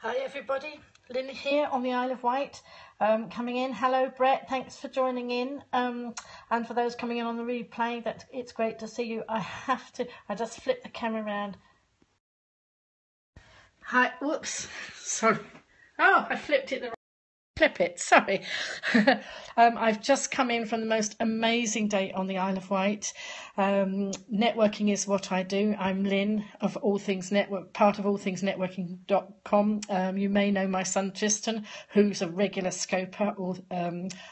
Hi everybody, Lynn here on the Isle of Wight, coming in. Hello Brett, thanks for joining in, and for those coming in on the replay, it's great to see you. I just flipped the camera around. Hi, whoops, sorry. Oh, I flipped it the clip it, sorry. I've just come in from the most amazing day on the Isle of Wight. Networking is what I do. I'm Lynn of All Things Network, part of allthingsnetworking.com. You may know my son Tristan, who's a regular scoper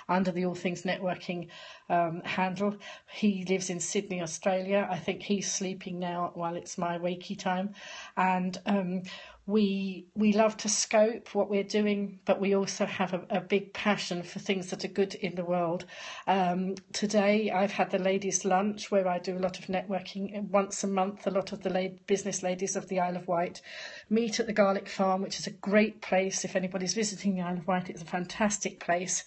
under the All Things Networking handle. He lives in Sydney, Australia. I think he's sleeping now while it's my wakey time. And we love to scope what we're doing, but we also have a big passion for things that are good in the world. Today I've had the ladies' lunch where I do a lot of networking. Once a month, a lot of the business ladies of the Isle of Wight meet at the Garlic Farm, which is a great place. If anybody's visiting the Isle of Wight, it's a fantastic place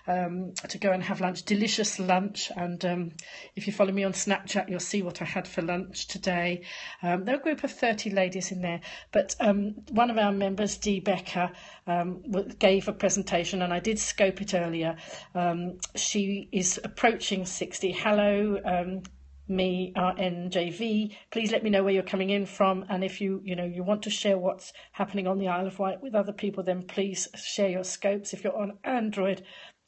to go and have lunch, delicious lunch. And if you follow me on Snapchat, you'll see what I had for lunch today. There are a group of 30 ladies in there, but one of our members, Dee Becker, gave a presentation, and I did scope it earlier. She is approaching 60. Hello, me, RNJV. Please let me know where you're coming in from, and if you want to share what's happening on the Isle of Wight with other people, then please share your scopes. If you're on Android,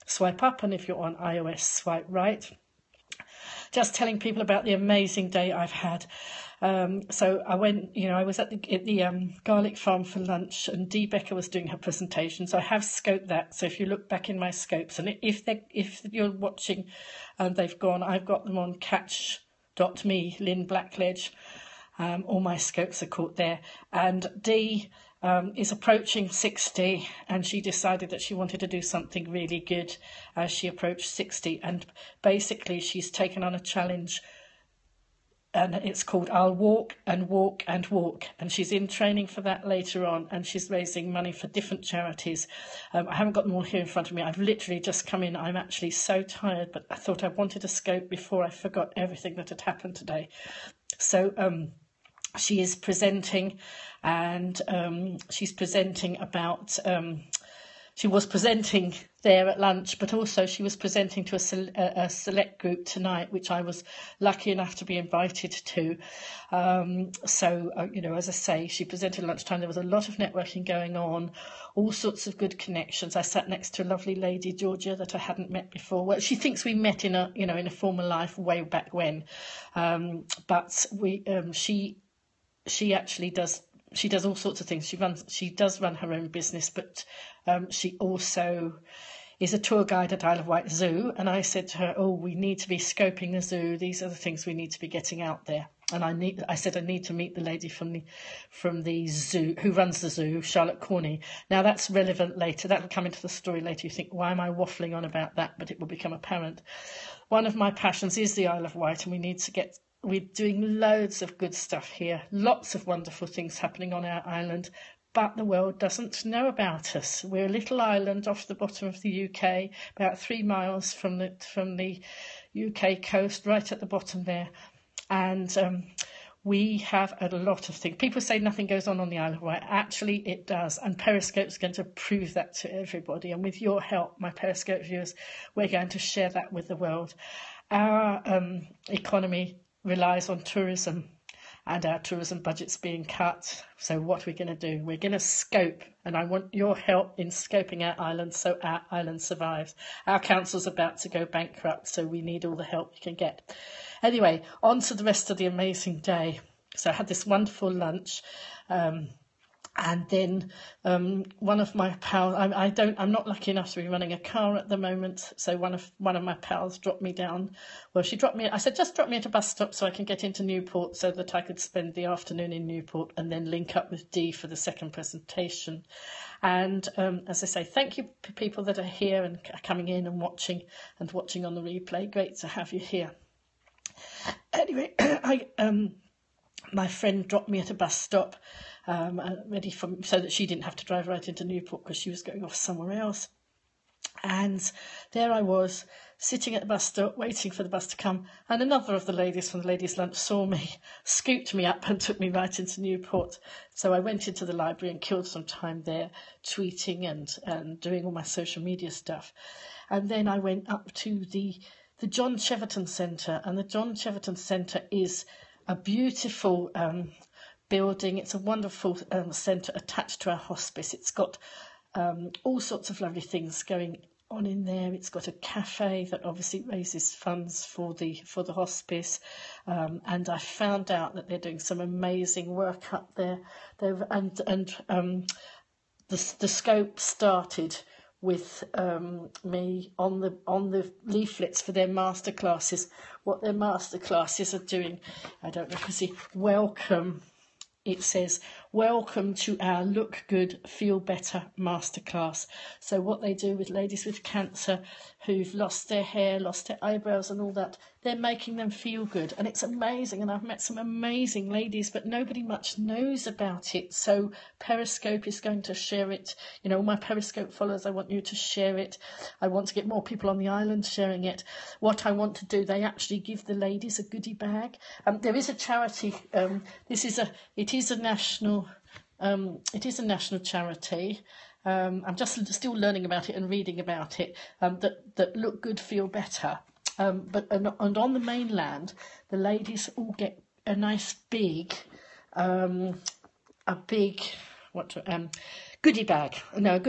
swipe up, and if you're on iOS, swipe right. Just telling people about the amazing day I've had. So I went, I was at the Garlic Farm for lunch, and Dee Becker was doing her presentation. So I have scoped that. So if you look back in my scopes, and if you're watching and they've gone, I've got them on catch.me, lynblackledge. All my scopes are caught there. And Dee is approaching 60, and she decided that she wanted to do something really good as she approached 60. And basically she's taken on a challenge, and it's called I'll Walk and Walk and Walk, and she's in training for that later on, and she's raising money for different charities. I haven't got them all here in front of me. I've literally just come in. I'm actually so tired, but I thought I wanted to scope before I forgot everything that had happened today. So she is presenting, and she's presenting about she was presenting there at lunch, but also she was presenting to a select group tonight, which I was lucky enough to be invited to. As I say, she presented at lunchtime. There was a lot of networking going on, all sorts of good connections. I sat next to a lovely lady, Georgia, that I hadn't met before. Well, she thinks we met in a former life way back when, but she actually does. She does all sorts of things. She does run her own business, but she also is a tour guide at Isle of Wight Zoo. And I said to her, "Oh, we need to be scoping the zoo. These are the things we need to be getting out there." And I said I need to meet the lady from the zoo who runs the zoo, Charlotte Corney. Now that's relevant later. That will come into the story later. You think, why am I waffling on about that? But it will become apparent. One of my passions is the Isle of Wight, and we need to get. We're doing loads of good stuff here, lots of wonderful things happening on our island, but the world doesn't know about us. We're a little island off the bottom of the UK, about 3 miles from the UK coast, right at the bottom there. And we have a lot of things. People say nothing goes on the Isle of Wight. Actually, it does. And Periscope's going to prove that to everybody. And with your help, my Periscope viewers, we're going to share that with the world. Our economy relies on tourism, and our tourism budget's being cut. So what we're going to do, we're going to scope, and I want your help in scoping our island so our island survives. Our council's about to go bankrupt, so we need all the help we can get. Anyway, on to the rest of the amazing day. So I had this wonderful lunch, and then one of my pals, I'm not lucky enough to be running a car at the moment. So one of my pals dropped me down. Well, she dropped me. I said, just drop me at a bus stop so I can get into Newport, so that I could spend the afternoon in Newport and then link up with Dee for the second presentation. And as I say, thank you to people that are here and coming in and watching on the replay. Great to have you here. Anyway, my friend dropped me at a bus stop, so that she didn't have to drive right into Newport because she was going off somewhere else. And there I was, sitting at the bus stop, waiting for the bus to come, and another of the ladies from the ladies' lunch saw me, scooped me up and took me right into Newport. So I went into the library and killed some time there, tweeting and doing all my social media stuff. And then I went up to the John Cheverton Centre, and the John Cheverton Centre is a beautiful building. It's a wonderful centre attached to our hospice. It's got all sorts of lovely things going on in there. It's got a cafe that obviously raises funds for the hospice, and I found out that they're doing some amazing work up there. The scope started with me on the leaflets for their masterclasses. What their masterclasses are doing, I don't know if you see. Welcome. It says, welcome to our Look Good, Feel Better masterclass. So what they do with ladies with cancer who've lost their hair, lost their eyebrows and all that, they're making them feel good. And it's amazing. And I've met some amazing ladies, but nobody much knows about it. So Periscope is going to share it. You know, all my Periscope followers, I want you to share it. I want to get more people on the island sharing it. What I want to do, they actually give the ladies a goodie bag. There is a charity. It is a national charity. I'm just still learning about it and reading about it. That Look Good, Feel Better. But on the mainland, the ladies all get a nice big, goodie bag. No,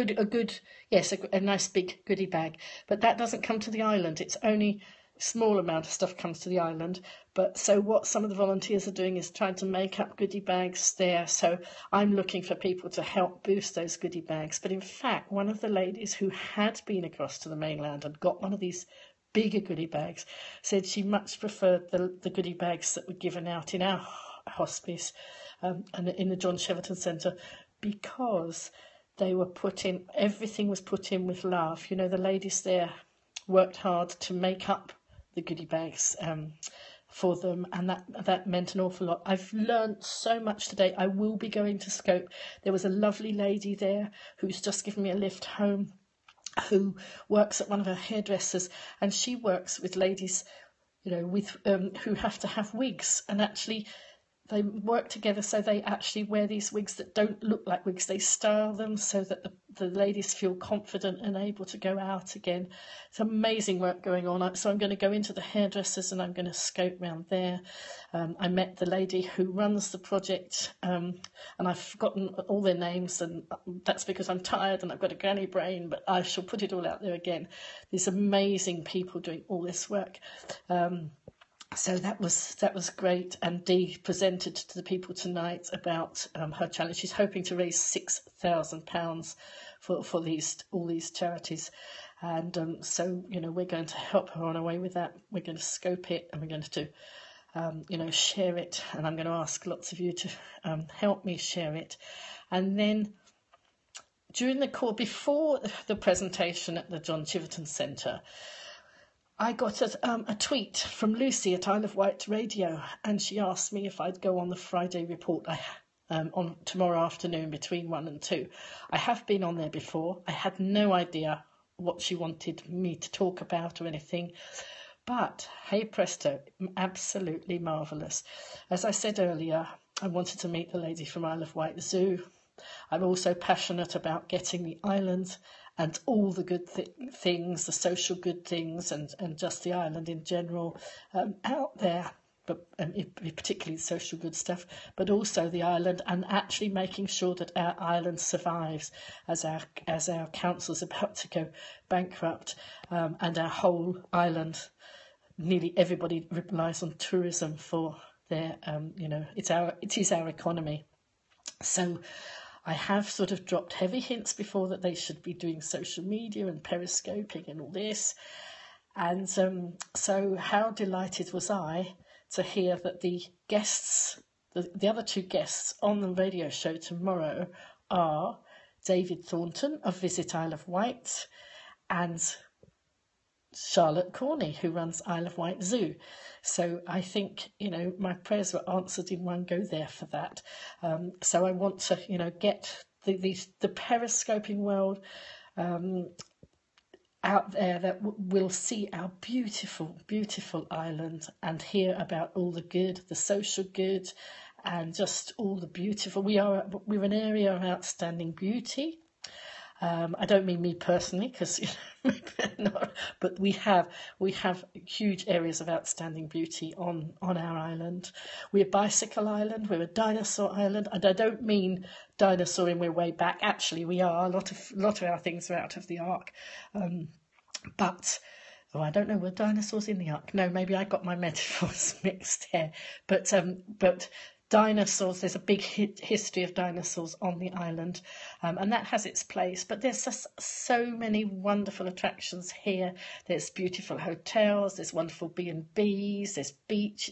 a nice big goodie bag. But that doesn't come to the island. It's only a small amount of stuff comes to the island. But so what some of the volunteers are doing is trying to make up goodie bags there. So I'm looking for people to help boost those goodie bags. But in fact, one of the ladies who had been across to the mainland and got one of these bigger goodie bags said she much preferred the goodie bags that were given out in our hospice and in the John Cheverton Centre, because they were everything was put in with love. You know, the ladies there worked hard to make up the goodie bags for them, and that meant an awful lot. I've learned so much today. I will be going to Scope. There was a lovely lady there who's just given me a lift home, who works at one of her hairdressers, and she works with ladies, you know, with who have to have wigs, and actually they work together so they actually wear these wigs that don't look like wigs. They style them so that the ladies feel confident and able to go out again. It's amazing work going on. So I'm going to go into the hairdressers and I'm going to scope round there. I met the lady who runs the project, and I've forgotten all their names, and that's because I'm tired and I've got a granny brain, but I shall put it all out there again. There's amazing people doing all this work. So that was great, and Dee presented to the people tonight about her challenge. She's hoping to raise £6,000 for all these charities, and so you know we're going to help her on our way with that. We're going to scope it, and we're going to share it, and I'm going to ask lots of you to help me share it, and then during the call before the presentation at the John Cheverton Centre, I got a tweet from Lucy at Isle of Wight Radio, and she asked me if I'd go on the Friday report on tomorrow afternoon between 1 and 2. I have been on there before. I had no idea what she wanted me to talk about or anything, but hey presto, absolutely marvellous. As I said earlier, I wanted to meet the lady from Isle of Wight Zoo. I'm also passionate about getting the island and all the good things, the social good things, and just the island in general out there, but particularly the social good stuff, but also the island, and actually making sure that our island survives as our council's about to go bankrupt, and our whole island, nearly everybody relies on tourism for their, it is our economy. So I have sort of dropped heavy hints before that they should be doing social media and periscoping and all this. And so how delighted was I to hear that the guests, the other two guests on the radio show tomorrow are David Thornton of Visit Isle of Wight and Charlotte Corney, who runs Isle of Wight Zoo. So I think, my prayers were answered in one go there for that. So I want to, get the periscoping world out there that will see our beautiful, beautiful island and hear about all the good, the social good, and just all the beautiful. We're an area of outstanding beauty. I don't mean me personally, because not, but we have huge areas of outstanding beauty on our island. We're a bicycle island. We're a dinosaur island, and I don't mean dinosaur in we're way back. Actually, we are. A lot of our things are out of the ark, but. Oh, I don't know. Were dinosaurs in the ark? No, maybe I got my metaphors mixed here. But dinosaurs, there's a big history of dinosaurs on the island, and that has its place. But there's just so many wonderful attractions here. There's beautiful hotels, there's wonderful B&Bs, there's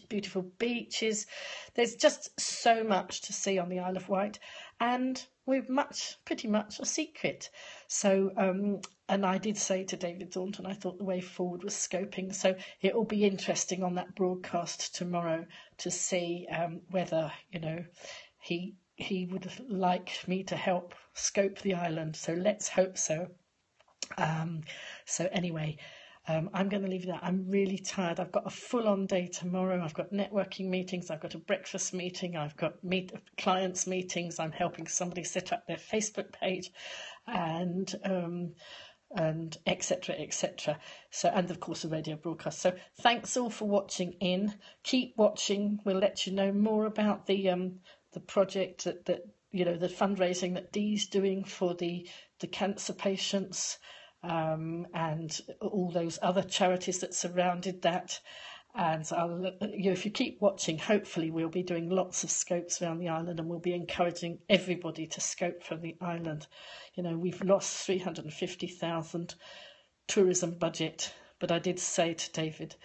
beautiful beaches. There's just so much to see on the Isle of Wight, and we're pretty much a secret. So, and I did say to David Thornton, I thought the way forward was scoping. So it will be interesting on that broadcast tomorrow to see whether, he would like me to help scope the island. So let's hope so. So anyway, I'm going to leave that. I'm really tired. I've got a full-on day tomorrow. I've got networking meetings. I've got a breakfast meeting. I've got clients meetings. I'm helping somebody set up their Facebook page, and etc. etc. So, and of course a radio broadcast. So thanks all for watching in. Keep watching. We'll let you know more about the project that the fundraising that Dee's doing for the cancer patients. And all those other charities that surrounded that. And so if you keep watching, hopefully we'll be doing lots of scopes around the island, and we'll be encouraging everybody to scope from the island. We've lost 350,000 tourism budget, but I did say to David,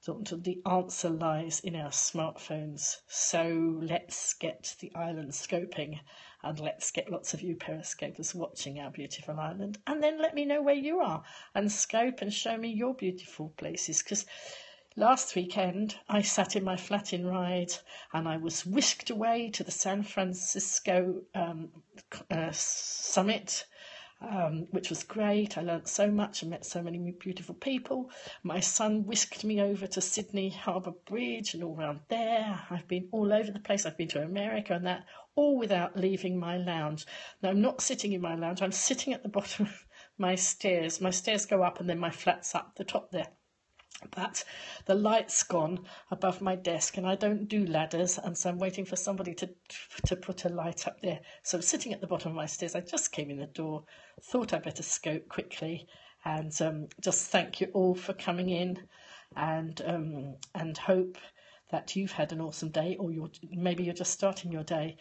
the answer lies in our smartphones. So let's get the island scoping, and let's get lots of you periscopers watching our beautiful island, and then let me know where you are and scope and show me your beautiful places. Because last weekend I sat in my flat in Ryde and I was whisked away to the San Francisco summit, which was great. I learnt so much and met so many beautiful people. My son whisked me over to Sydney Harbour Bridge and all around there. I've been all over the place. I've been to America and that, all without leaving my lounge. Now, I'm not sitting in my lounge. I'm sitting at the bottom of my stairs. My stairs go up and then my flat's up the top there. But the light's gone above my desk and I don't do ladders, and so I'm waiting for somebody to put a light up there. So I'm sitting at the bottom of my stairs. I just came in the door, thought I'd better scope quickly, and just thank you all for coming in, and hope that you've had an awesome day, or maybe you're just starting your day.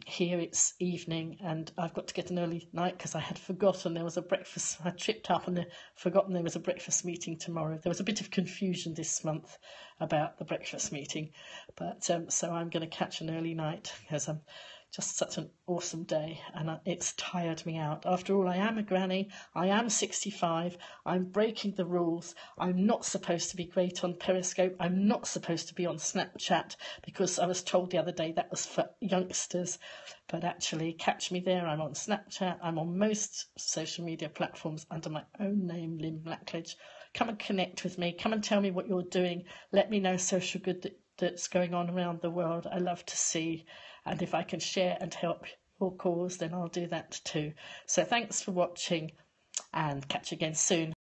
Here it's evening and I've got to get an early night because I had forgotten there was a breakfast. I tripped up and forgotten there was a breakfast meeting tomorrow. There was a bit of confusion this month about the breakfast meeting, but so I'm going to catch an early night because I'm just such an awesome day, and it's tired me out. After all, I am a granny, I am 65, I'm breaking the rules, I'm not supposed to be great on Periscope, I'm not supposed to be on Snapchat, because I was told the other day that was for youngsters, but actually catch me there. I'm on Snapchat, I'm on most social media platforms under my own name, Lynn Blackledge. Come and connect with me, come and tell me what you're doing, let me know social good that's going on around the world. I love to see, and if I can share and help your cause, then I'll do that too. So thanks for watching, and catch you again soon.